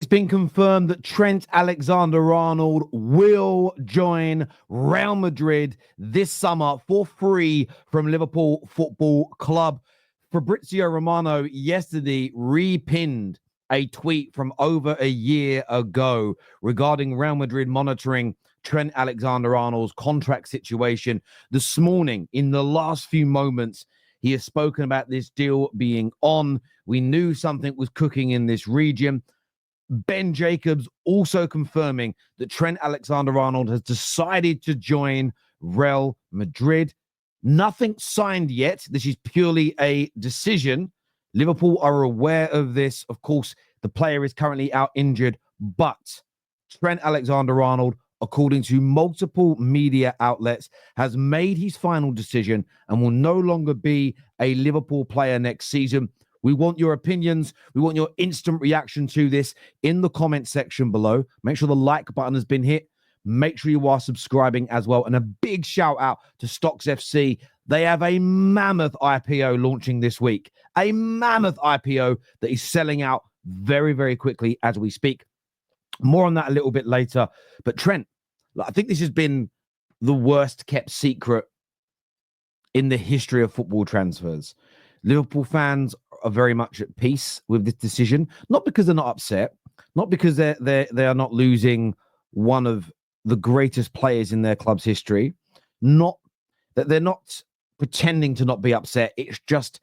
been confirmed that Trent Alexander-Arnold will join Real Madrid this summer for free from Liverpool Football Club. Fabrizio Romano yesterday repinned a tweet from over a year ago regarding Real Madrid monitoring Trent Alexander-Arnold's contract situation. This morning, in the last few moments, he has spoken about this deal being on. We knew something was cooking in this region. Ben Jacobs also confirming that Trent Alexander-Arnold has decided to join Real Madrid. Nothing signed yet. This is purely a decision. Liverpool are aware of this. Of course, the player is currently out injured, but Trent Alexander-Arnold, according to multiple media outlets, has made his final decision and will no longer be a Liverpool player next season. We want your opinions. We want your instant reaction to this in the comment section below. Make sure the like button has been hit. Make sure you are subscribing as well. And a big shout out to Stocks FC. They have a mammoth IPO launching this week. A mammoth IPO that is selling out very, very quickly as we speak. More on that a little bit later. But Trent, I think this has been the worst kept secret in the history of football transfers. Liverpool fans are very much at peace with this decision, not because they're not upset, not because they are not losing one of the greatest players in their club's history, not that they're not pretending to not be upset. It's just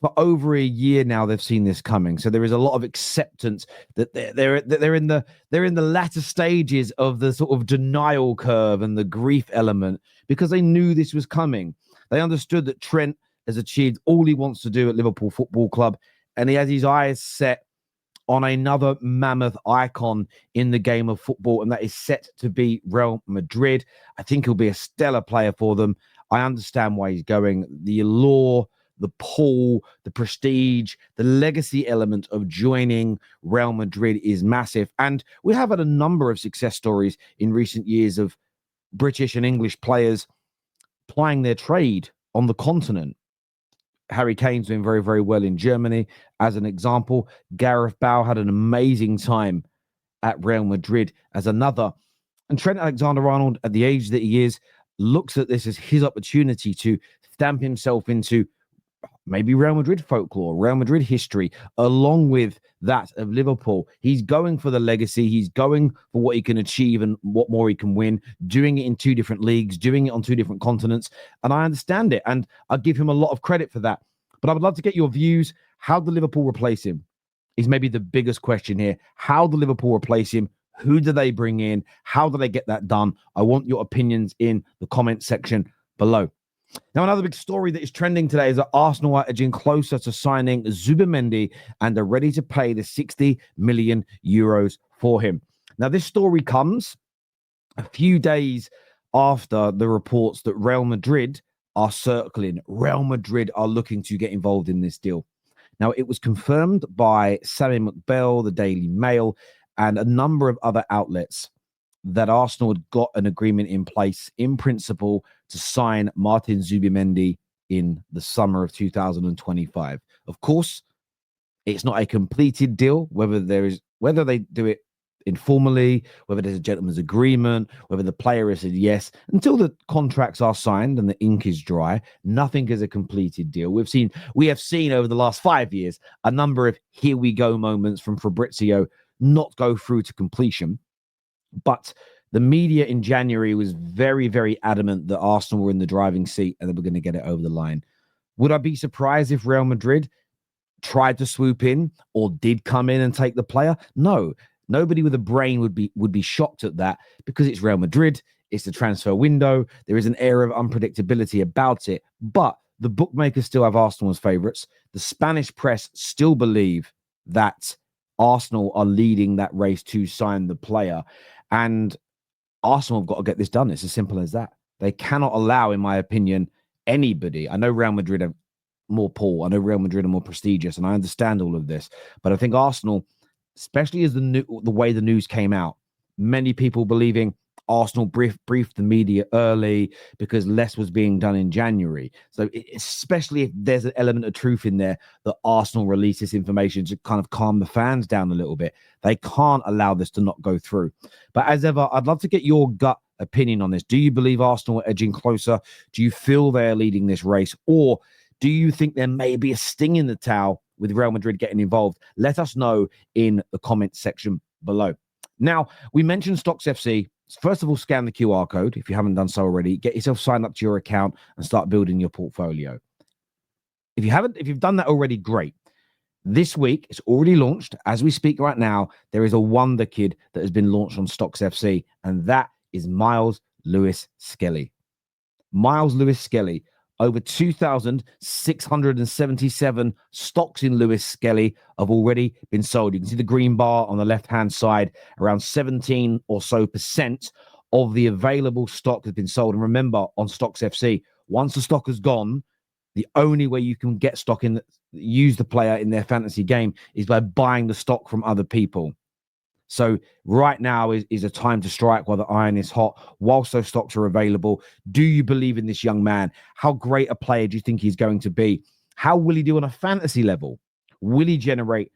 for over a year now they've seen this coming, so there is a lot of acceptance that they're in the latter stages of the sort of denial curve and the grief element because they knew this was coming. They understood that Trent has achieved all he wants to do at Liverpool Football Club, and he has his eyes set on another mammoth icon in the game of football, and that is set to be Real Madrid. I think he'll be a stellar player for them. I understand why he's going. The allure, the pull, the prestige, the legacy element of joining Real Madrid is massive. And we have had a number of success stories in recent years of British and English players plying their trade on the continent. Harry Kane's doing very, very well in Germany, as an example. Gareth Bale had an amazing time at Real Madrid as another. And Trent Alexander-Arnold, at the age that he is, looks at this as his opportunity to stamp himself into maybe Real Madrid folklore, Real Madrid history, along with that of Liverpool. He's going for the legacy. He's going for what he can achieve and what more he can win, doing it in two different leagues, doing it on two different continents. And I understand it. And I give him a lot of credit for that. But I would love to get your views. How do Liverpool replace him is maybe the biggest question here. How do Liverpool replace him? Who do they bring in? How do they get that done? I want your opinions in the comment section below. Now, another big story that is trending today is that Arsenal are edging closer to signing Zubimendo and are ready to pay the 60 million euros for him. Now, this story comes a few days after the reports that Real Madrid are circling. Real Madrid are looking to get involved in this deal. Now, it was confirmed by Sammy McBell, the Daily Mail, and a number of other outlets that Arsenal had got an agreement in place, in principle, to sign Martin Zubimendi in the summer of 2025. Of course, it's not a completed deal, whether they do it informally, whether there's a gentleman's agreement, whether the player has said yes. Until the contracts are signed and the ink is dry, nothing is a completed deal. We have seen over the last 5 years a number of here we go moments from Fabrizio not go through to completion. But the media in January was very, very adamant that Arsenal were in the driving seat and they were going to get it over the line. Would I be surprised if Real Madrid tried to swoop in or did come in and take the player? No. Nobody with a brain would be shocked at that because it's Real Madrid. It's the transfer window. There is an air of unpredictability about it. But the bookmakers still have Arsenal as favourites. The Spanish press still believe that Arsenal are leading that race to sign the player. And Arsenal have got to get this done. It's as simple as that. They cannot allow, in my opinion, anybody. I know Real Madrid are more pull. I know Real Madrid are more prestigious, and I understand all of this. But I think Arsenal, especially as the way the news came out, many people believing Arsenal briefed the media early because less was being done in January. So especially if there's an element of truth in there that Arsenal release this information to kind of calm the fans down a little bit. They can't allow this to not go through. But as ever, I'd love to get your gut opinion on this. Do you believe Arsenal are edging closer? Do you feel they're leading this race? Or do you think there may be a sting in the towel with Real Madrid getting involved? Let us know in the comments section below. Now, we mentioned Stocks FC. First of all, scan the QR code if you haven't done so already. Get yourself signed up to your account and start building your portfolio. If you've done that already, great. This week, it's already launched. As we speak right now, there is a wonder kid that has been launched on Stocks FC, and that is Miles Lewis-Skelly. Miles Lewis-Skelly. Over 2,677 stocks in Lewis-Skelly have already been sold. You can see the green bar on the left-hand side. Around 17% or so of the available stock has been sold. And remember, on Stocks FC, once the stock has gone, the only way you can get stock in, use the player in their fantasy game is by buying the stock from other people. So right now is a time to strike while the iron is hot, whilst those stocks are available. Do you believe in this young man? How great a player do you think he's going to be? How will he do on a fantasy level? Will he generate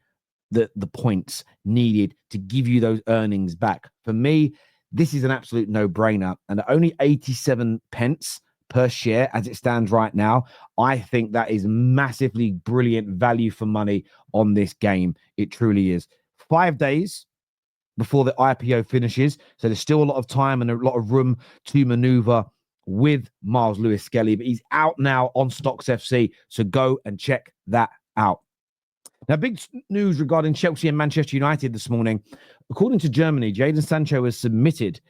the points needed to give you those earnings back? For me, this is an absolute no-brainer. And at only 87 pence per share as it stands right now, I think that is massively brilliant value for money on this game. It truly is. 5 days before the IPO finishes. So there's still a lot of time and a lot of room to maneuver with Miles Lewis-Skelly, but he's out now on Stocks FC. So go and check that out. Now, big news regarding Chelsea and Manchester United this morning. According to Germany, Jadon Sancho has submitted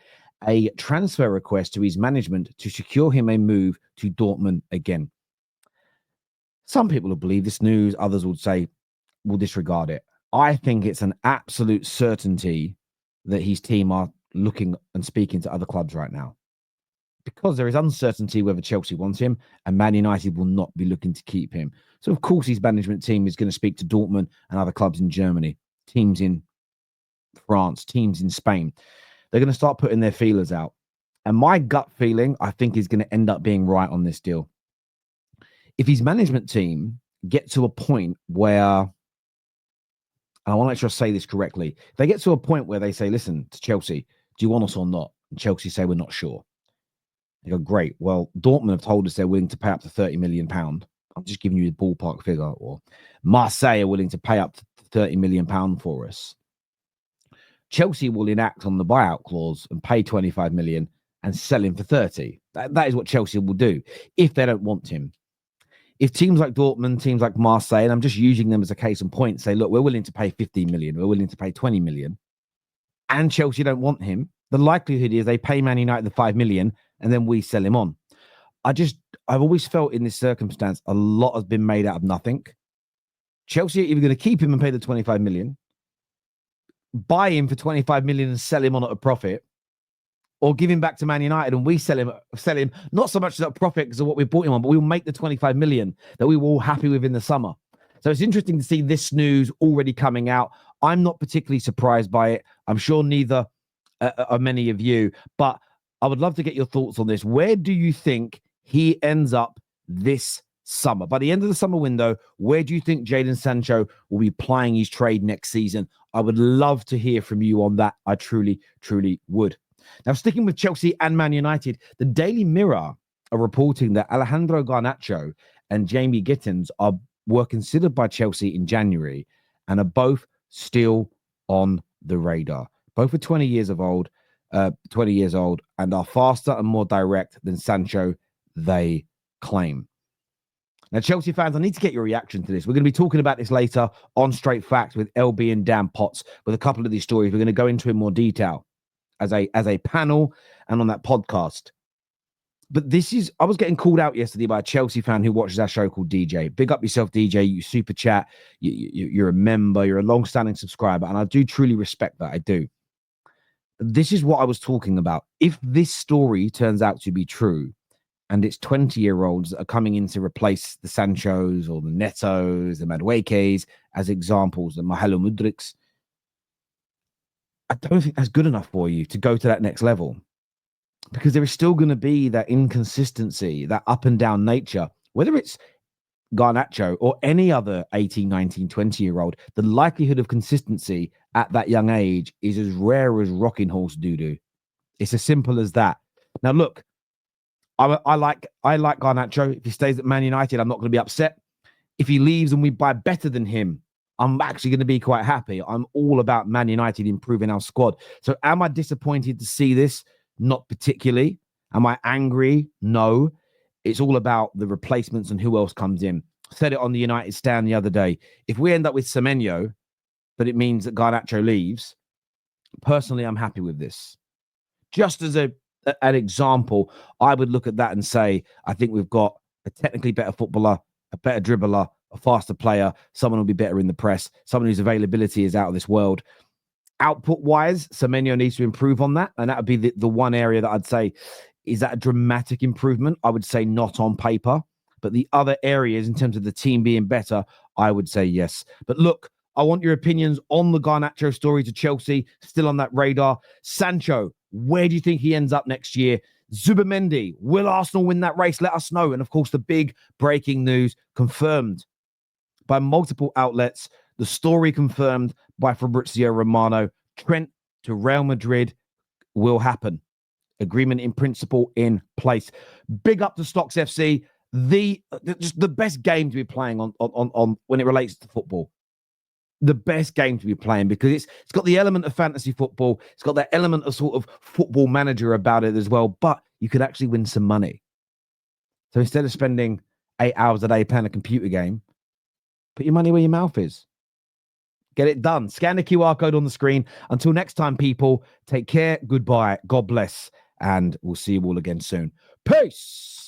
a transfer request to his management to secure him a move to Dortmund again. Some people will believe this news. Others would say, we'll disregard it. I think it's an absolute certainty that his team are looking and speaking to other clubs right now, because there is uncertainty whether Chelsea wants him and Man United will not be looking to keep him. So, of course, his management team is going to speak to Dortmund and other clubs in Germany, teams in France, teams in Spain. They're going to start putting their feelers out. And my gut feeling, I think, is going to end up being right on this deal. If his management team get to a point where, and I want to make sure I say this correctly. They get to a point where they say, listen, to Chelsea, do you want us or not? And Chelsea say, we're not sure. They go, great. Well, Dortmund have told us they're willing to pay up to £30 million. I'm just giving you the ballpark figure. Or Marseille are willing to pay up to £30 million for us. Chelsea will enact on the buyout clause and pay 25 million and sell him for 30. That is what Chelsea will do if they don't want him. If teams like Dortmund, teams like Marseille, and I'm just using them as a case in point, say, look, we're willing to pay 15 million, we're willing to pay 20 million, and Chelsea don't want him, the likelihood is they pay Man United the 5 million and then we sell him on. I've always felt in this circumstance, a lot has been made out of nothing. Chelsea are either going to keep him and pay the 25 million, buy him for 25 million and sell him on at a profit, or give him back to Man United and we sell him not so much as a profit because of what we bought him on, but we'll make the 25 million that we were all happy with in the summer. So it's interesting to see this news already coming out. I'm not particularly surprised by it. I'm sure neither are many of you, but I would love to get your thoughts on this. Where do you think he ends up this summer? By the end of the summer window, where do you think Jadon Sancho will be plying his trade next season? I would love to hear from you on that. I truly, truly would. Now, sticking with Chelsea and Man United, the Daily Mirror are reporting that Alejandro Garnacho and Jamie Gittins were considered by Chelsea in January and are both still on the radar. Both are 20 years old and are faster and more direct than Sancho, they claim. Now, Chelsea fans, I need to get your reaction to this. We're going to be talking about this later on Straight Facts with LB and Dan Potts with a couple of these stories. We're going to go into in more detail as a panel and on that podcast. But I was getting called out yesterday by a Chelsea fan who watches our show called DJ. Big up yourself, DJ. You super chat. You're a member. You're a long-standing subscriber. And I do truly respect that. I do. This is what I was talking about. If this story turns out to be true, and it's 20-year-olds that are coming in to replace the Sanchos or the Netos, the Maduekes as examples, the Mahalo Mudriks, I don't think that's good enough for you to go to that next level. because there is still going to be that inconsistency, that up and down nature, whether it's Garnacho or any other 18, 19, 20-year-old. The likelihood of consistency at that young age is as rare as rocking horse doo-doo. It's as simple as that. Now, look, I like Garnacho. If he stays at Man United, I'm not going to be upset. If he leaves and we buy better than him, I'm actually going to be quite happy. I'm all about Man United improving our squad. So am I disappointed to see this? Not particularly. Am I angry? No. It's all about the replacements and who else comes in. I said it on the United stand the other day. If we end up with Semenyo, but it means that Garnacho leaves, personally, I'm happy with this. Just as an example, I would look at that and say, I think we've got a technically better footballer, a better dribbler, a faster player, someone who'll be better in the press, someone whose availability is out of this world. Output-wise, Semenyo needs to improve on that, and that would be the one area that I'd say, is that a dramatic improvement? I would say not on paper, but the other areas in terms of the team being better, I would say yes. But look, I want your opinions on the Garnacho story to Chelsea, still on that radar. Sancho, where do you think he ends up next year? Zubimendi, will Arsenal win that race? Let us know. And of course, the big breaking news confirmed by multiple outlets, the story confirmed by Fabrizio Romano. Trent to Real Madrid will happen. Agreement in principle in place. Big up to Stocks FC. Just the best game to be playing on when it relates to football. The best game to be playing because it's got the element of fantasy football. It's got that element of sort of football manager about it as well. But you could actually win some money. So instead of spending 8 hours a day playing a computer game, put your money where your mouth is. Get it done. Scan the QR code on the screen. Until next time, people, take care. Goodbye. God bless. And we'll see you all again soon. Peace.